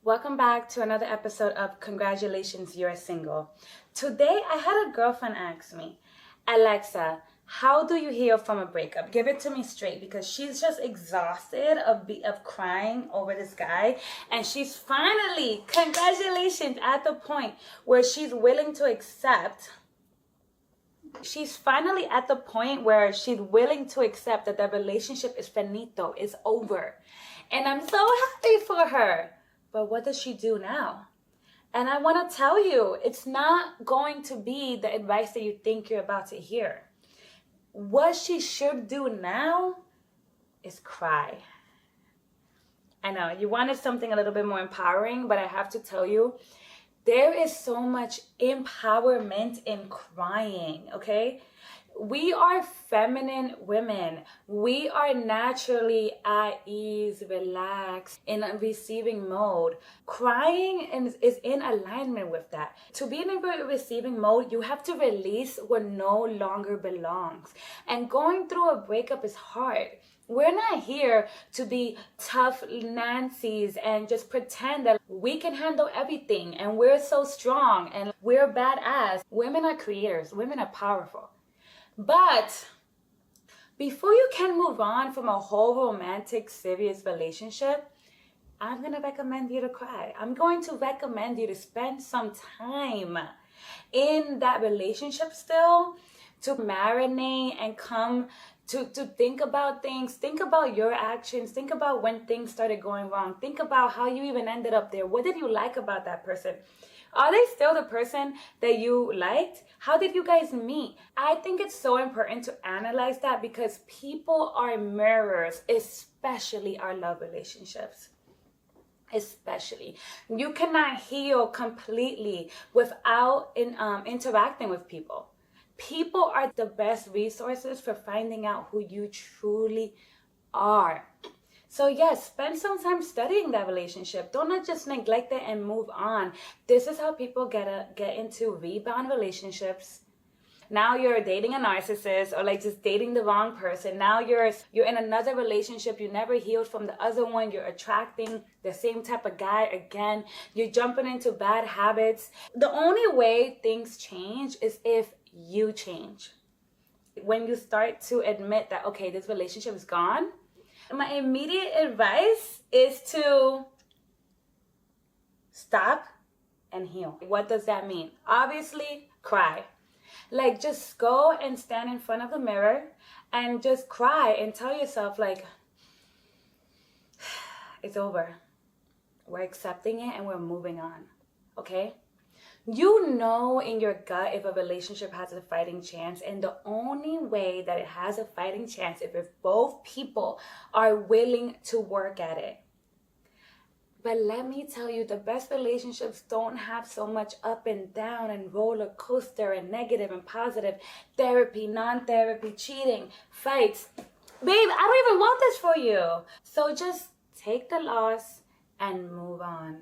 Welcome back to another episode of Congratulations, You're Single. Today, I had a girlfriend ask me, Alexa, how do you heal from a breakup? Give it to me straight, because she's just exhausted of crying over this guy. And she's finally, congratulations, at the point where she's willing to accept. She's finally at the point where she's willing to accept that the relationship is finito, it's over. And I'm so happy for her. But what does she do now? And I want to tell you, it's not going to be the advice that you think you're about to hear. What she should do now is cry. I know, you wanted something a little bit more empowering, but I have to tell you, there is so much empowerment in crying, okay? We are feminine women. We are naturally at ease, relaxed, in a receiving mode. Crying is in alignment with that. To be in a receiving mode, you have to release what no longer belongs. And going through a breakup is hard. We're not here to be tough Nancy's and just pretend that we can handle everything and we're so strong and we're badass. Women are creators. Women are powerful. But before you can move on from a whole romantic, serious relationship, I'm going to recommend you to cry. I'm going to recommend you to spend some time in that relationship still, to marinate and come to think about things. Think about your actions. Think about when things started going wrong. Think about how you even ended up there. What did you like about that person? Are they still the person that you liked? How did you guys meet? I think it's so important to analyze that, because people are mirrors, especially our love relationships. Especially. You cannot heal completely without interacting with people. People are the best resources for finding out who you truly are. So yes, spend some time studying that relationship. Don't not just neglect it and move on. This is how people get into rebound relationships. Now you're dating a narcissist, or like just dating the wrong person. Now you're in another relationship. You never healed from the other one. You're attracting the same type of guy again. You're jumping into bad habits. The only way things change is if you change. When you start to admit that, okay, this relationship is gone, my immediate advice is to stop and heal. What does that mean? Obviously, cry. Like, just go and stand in front of the mirror and just cry and tell yourself, like, it's over. We're accepting it and we're moving on, okay? You know in your gut if a relationship has a fighting chance, and the only way that it has a fighting chance is if both people are willing to work at it. But let me tell you, the best relationships don't have so much up and down and roller coaster and negative and positive, therapy, non-therapy, cheating, fights. Babe, I don't even want this for you. So just take the loss and move on.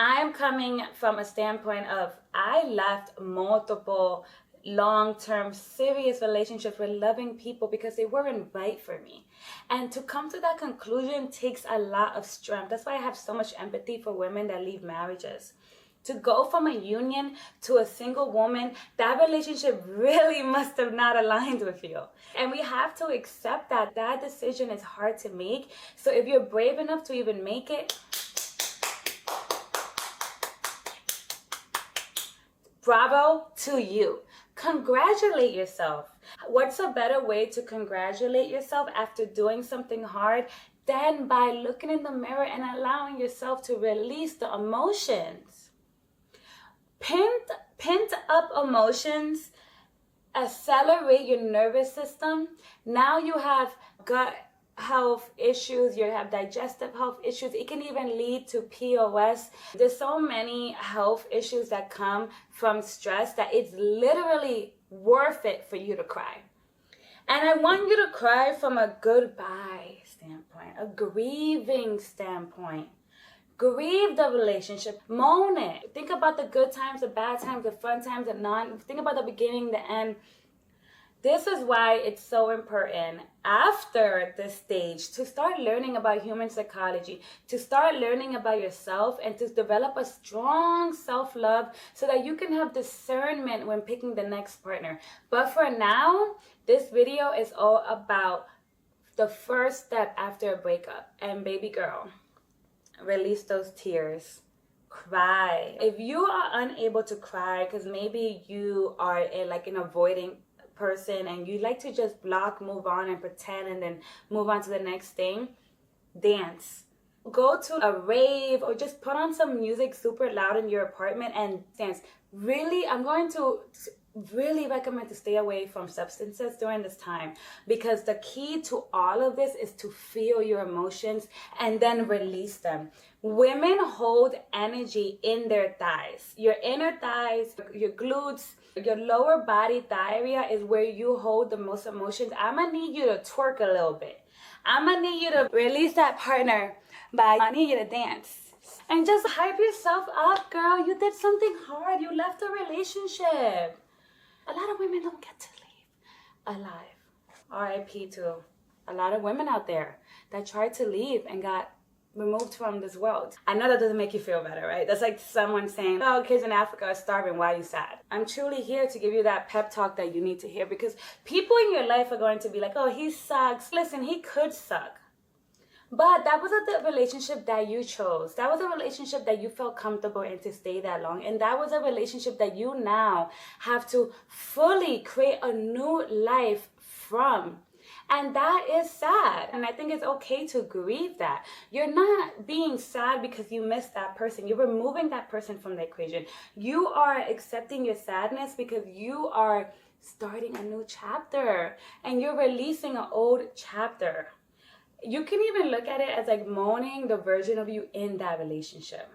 I'm coming from a standpoint of, I left multiple long-term serious relationships with loving people because they weren't right for me. And to come to that conclusion takes a lot of strength. That's why I have so much empathy for women that leave marriages. To go from a union to a single woman, that relationship really must have not aligned with you. And we have to accept that that decision is hard to make. So if you're brave enough to even make it, bravo to you. Congratulate yourself. What's a better way to congratulate yourself after doing something hard than by looking in the mirror and allowing yourself to release the emotions? Pent up emotions accelerate your nervous system. Now you have gut health issues, you have digestive health issues. It can even lead to POS. There's so many health issues that come from stress that it's literally worth it for you to cry. And I want you to cry from a goodbye standpoint, a grieving standpoint. Grieve the relationship, moan it. Think about the good times, the bad times, the fun times, think about the beginning, the end. This is why it's so important after this stage to start learning about human psychology, to start learning about yourself, and to develop a strong self-love so that you can have discernment when picking the next partner. But for now, this video is all about the first step after a breakup. And baby girl, release those tears. Cry. If you are unable to cry because maybe you are like an avoiding person and you like to just block, move on, and pretend and then move on to the next thing, dance. Go to a rave or just put on some music super loud in your apartment and dance. Really, I'm going to really recommend to stay away from substances during this time, because the key to all of this is to feel your emotions and then release them. Women hold energy in their thighs, your inner thighs, your glutes, your lower body thigh area is where you hold the most emotions. I'm gonna need you to twerk a little bit. I'm gonna need you to release that partner I need you to dance. And just hype yourself up, girl. You did something hard. You left a relationship. A lot of women don't get to leave alive. R.I.P. to a lot of women out there that tried to leave and got removed from this world. I know that doesn't make you feel better, right? That's like someone saying, oh, kids in Africa are starving, why are you sad? I'm truly here to give you that pep talk that you need to hear, because people in your life are going to be like, oh, he sucks. Listen, he could suck. But that wasn't the relationship that you chose. That was a relationship that you felt comfortable in to stay that long. And that was a relationship that you now have to fully create a new life from. And that is sad. And I think it's okay to grieve that. You're not being sad because you missed that person. You're removing that person from the equation. You are accepting your sadness because you are starting a new chapter. And you're releasing an old chapter. You can even look at it as like mourning the version of you in that relationship.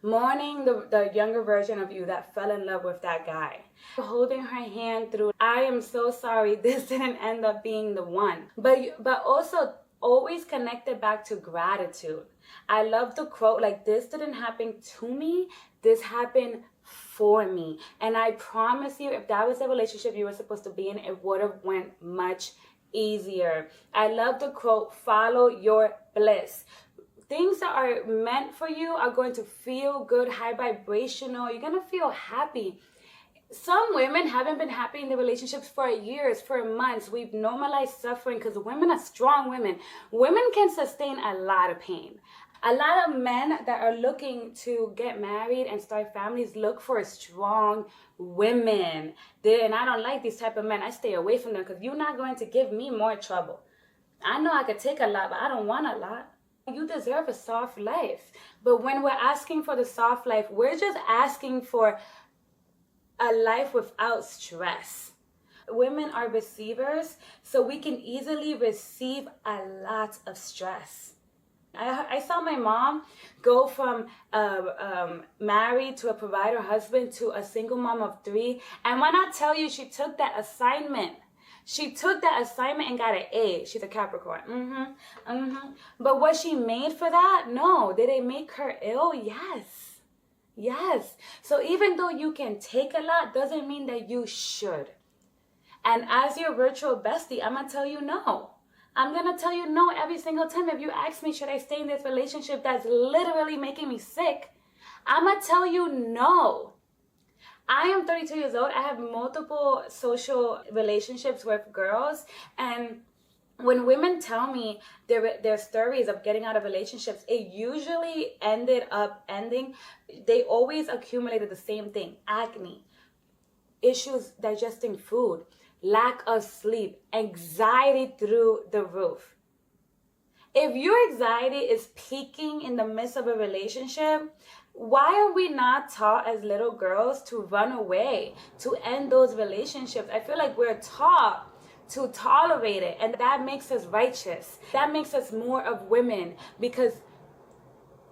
Mourning the younger version of you that fell in love with that guy. Holding her hand through, I am so sorry this didn't end up being the one. But also always connect it back to gratitude. I love the quote, like, this didn't happen to me, this happened for me. And I promise you, if that was the relationship you were supposed to be in, it would have went much easier. I love the quote, follow your bliss. Things that are meant for you are going to feel good, high vibrational. You're going to feel happy. Some women haven't been happy in their relationships for years, for months. We've normalized suffering because women are strong women. Women can sustain a lot of pain. A lot of men that are looking to get married and start families look for strong women. And I don't like these type of men. I stay away from them because you're not going to give me more trouble. I know I could take a lot, but I don't want a lot. You deserve a soft life. But when we're asking for the soft life, we're just asking for a life without stress. Women are receivers, so we can easily receive a lot of stress. I saw my mom go from married to a provider husband to a single mom of 3. And when I tell you, she took that assignment. She took that assignment and got an A. She's a Capricorn. But was she made for that? No. Did it make her ill? Yes. Yes. So even though you can take a lot, doesn't mean that you should. And as your virtual bestie, I'm going to tell you no. I'm going to tell you no every single time. If you ask me, should I stay in this relationship that's literally making me sick? I'm going to tell you no. I am 32 years old. I have multiple social relationships with girls. And when women tell me their stories of getting out of relationships, it usually ended up ending. They always accumulated the same thing. Acne, issues digesting food, lack of sleep, anxiety through the roof. If your anxiety is peaking in the midst of a relationship, why are we not taught as little girls to run away, to end those relationships? I feel like we're taught to tolerate it, and that makes us righteous. That makes us more of women, because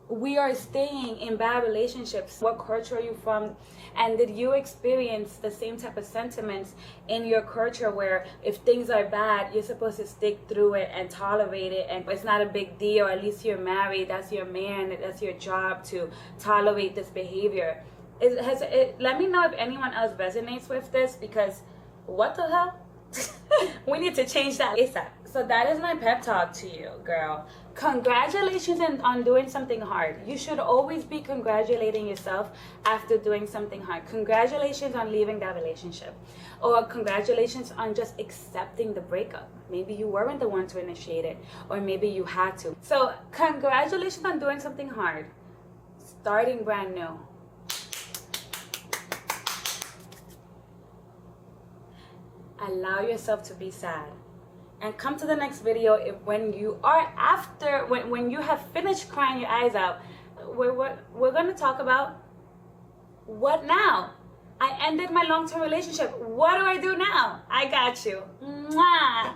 we are staying in bad relationships. What culture are you from? And did you experience the same type of sentiments in your culture where if things are bad, you're supposed to stick through it and tolerate it, and it's not a big deal, at least you're married, that's your man, that's your job to tolerate this behavior? Let me know if anyone else resonates with this, because What the hell? We need to change that ASAP. So that is my pep talk to you, girl. Congratulations on doing something hard. You should always be congratulating yourself after doing something hard. Congratulations on leaving that relationship. Or congratulations on just accepting the breakup. Maybe you weren't the one to initiate it, or maybe you had to. So congratulations on doing something hard. Starting brand new. Allow yourself to be sad. And come to the next video when you are when you have finished crying your eyes out. We're going to talk about what now? I ended my long-term relationship. What do I do now? I got you. Mwah.